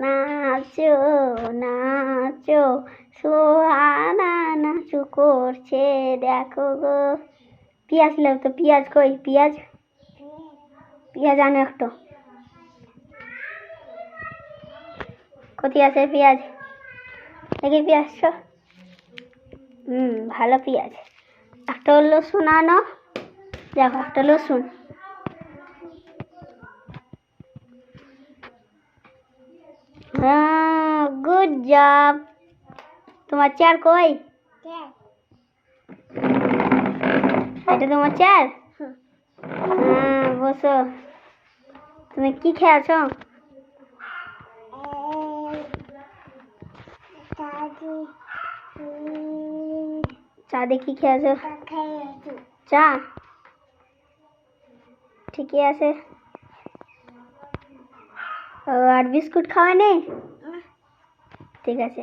নাচো নাচো সোহানা নাচু করছে দেখো গো। পেঁয়াজ লেও তো, পেঁয়াজ কই? পেঁয়াজ পেঁয়াজ আনো একটু। কোথায় আছে পেঁয়াজ? দেখি পেঁয়াজ তো। ভালো পেঁয়াজ। একটা লসুন আনো। দেখো একটা লসুন। হ্যাঁ, গুড জব। তোমার চেয়ার কই? এটা তোমার চেয়ার? হ্যাঁ, বসো। তুমি কি খেয়েছো? চা দিয়ে কি খেয়েছো? চা? ঠিকই আছে। আর বিস্কুট খাওয়া নেই? ঠিক আছে।